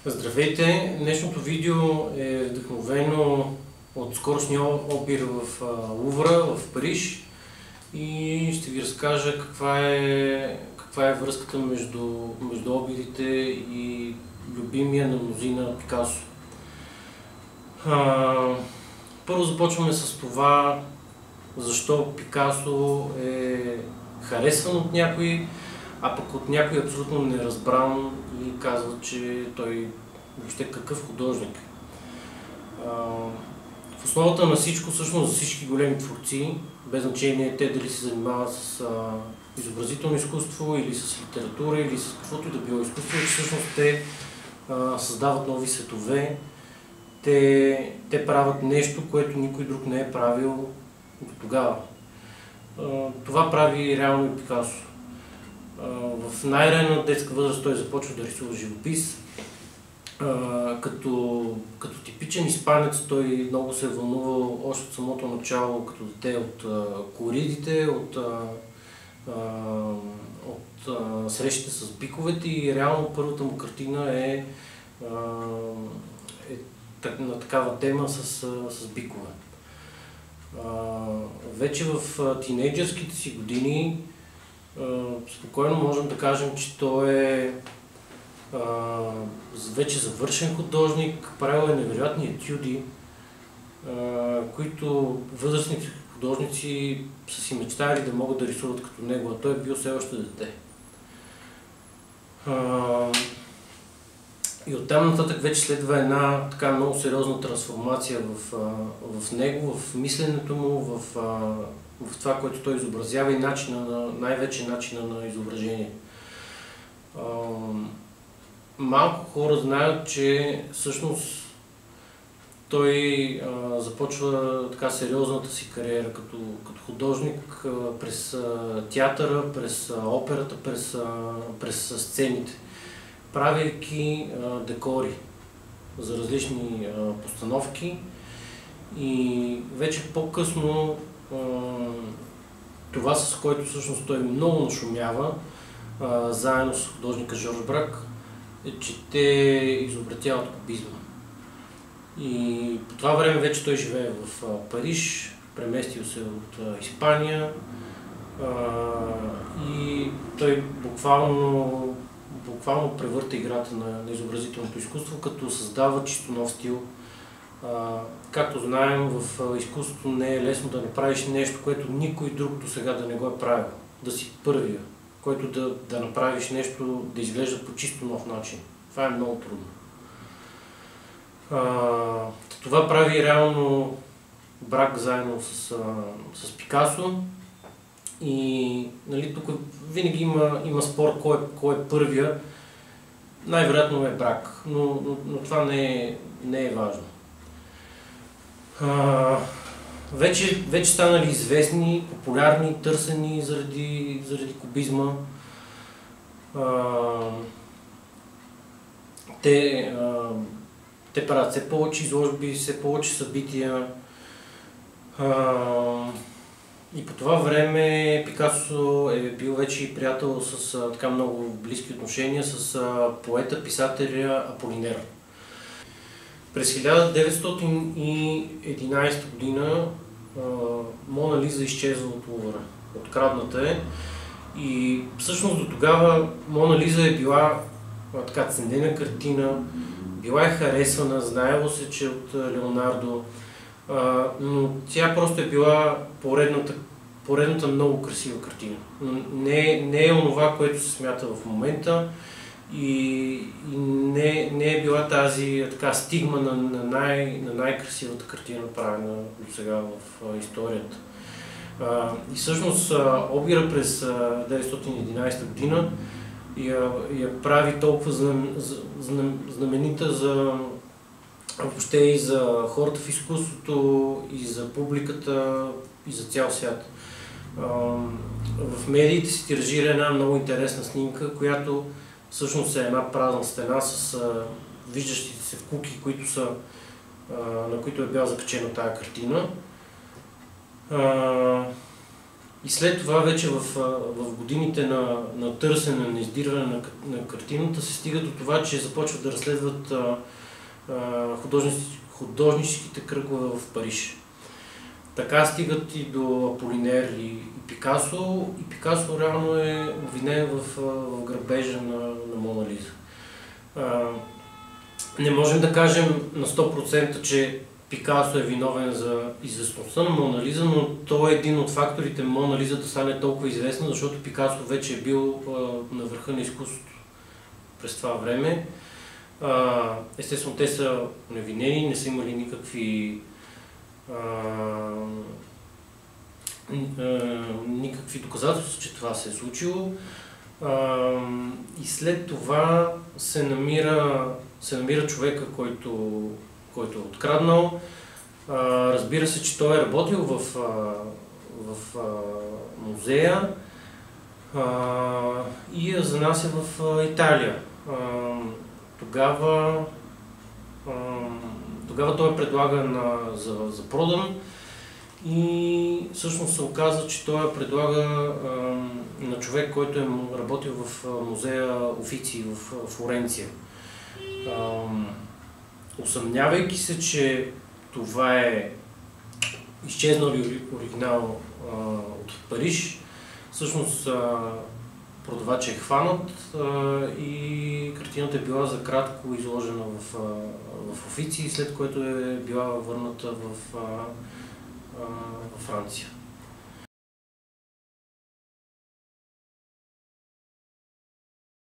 Здравейте! Днешното видео е вдъхновено от скорошния обир в Лувра в Париж и ще ви разкажа каква е връзката между обирите и любимия на мнозина Пикасо. Първо започваме с това, защо Пикасо е харесван от някой, а пък от някой абсолютно неразбран и казва, че той въобще какъв художник. В основата на всичко, всъщност за всички големи творци, без значение те дали се занимават с изобразително изкуство или с литература или с каквото и да било изкуство, че всъщност те създават нови светове, те правят нещо, което никой друг не е правил до тогава. Това прави реално и Пикасо. В най-ранна детска възраст той започва да рисува живопис. Като типичен испанец той много се е вълнувал още от самото начало като дете от коридите, от срещите с биковете и реално първата му картина е на такава тема с бикове. Вече в тинейджърските си години спокойно можем да кажем, че той е вече завършен художник, правил е невероятни етюди, които възрастните художници са си мечтали да могат да рисуват като него, а той е бил все още дете. И оттам нататък вече следва една така много сериозна трансформация в него, в мисленето му, в това, което той изобразява и най-вече начина на изображение. Малко хора знаят, че всъщност той започва така сериозната си кариера като художник през театъра, през операта, през сцените, правейки декори за различни постановки. И вече по-късно това, с което всъщност той много нашумява, заедно с художника Жорж Брак, е, че те изобретяват кубизма. И по това време вече той живее в Париж, преместил се от Испания и той буквално превърта играта на изобразителното изкуство, като създава чисто нов стил. Както знаем, в изкуството не е лесно да направиш нещо, което никой друг до сега да не го е правил. Да си първия, който да направиш нещо, да изглежда по чисто нов начин. Това е много трудно. Това прави реално Брак заедно с Пикасо. И нали, тук винаги има спор кой е първия. Най-вероятно е Брак, но това не е важно. Вече станали известни, популярни, търсени заради кубизма. Те правят все повече изложби, все повече събития. И по това време Пикасо е бил вече и приятел с така много близки отношения с поета-писателя Аполинер. През 1911 година Мона Лиза изчезва от Лувъра, открадната е. И всъщност до тогава Мона Лиза е била така ценена картина, била е харесвана, знаело се, че от Леонардо, но тя просто е била поредната много красива картина. Не е онова, което се смята в момента и не е била тази така стигма на най-красивата картина, направена до сега в историята. И всъщност обира през 1911 година я прави толкова знаменита въобще и за хората в изкуството, и за публиката, и за цял свят. В медиите се тиражира една много интересна снимка, която всъщност е една празна стена с виждащите се куки, на които е била закачена тая картина. И след това вече в годините на търсене, на издирване на картината се стига до това, че започват да разследват художническите кръгове в Париж. Така стигат и до Аполинер и Пикасо. И Пикасо реално е обвинен в грабежа на Мона Лиза. Не можем да кажем на 100%, че Пикасо е виновен за известността на Мона Лиза, но той е един от факторите Мона Лиза да стане толкова известна, защото Пикасо вече е бил на върха на изкуството през това време. Естествено, те са невинени, не са имали никакви доказателства, че това се е случило. И след това се намира човека, който е откраднал. Разбира се, че той е работил в музея и я занася в Италия. Тогава той предлага за продан и всъщност се оказа, че той предлага на човек, който е работил в музея Офици в Флоренция. Усъмнявайки се, че това е изчезнал оригинал от Париж, всъщност продавач е хванат и картината е била за кратко изложена в Офици, след което е била върната в Франция.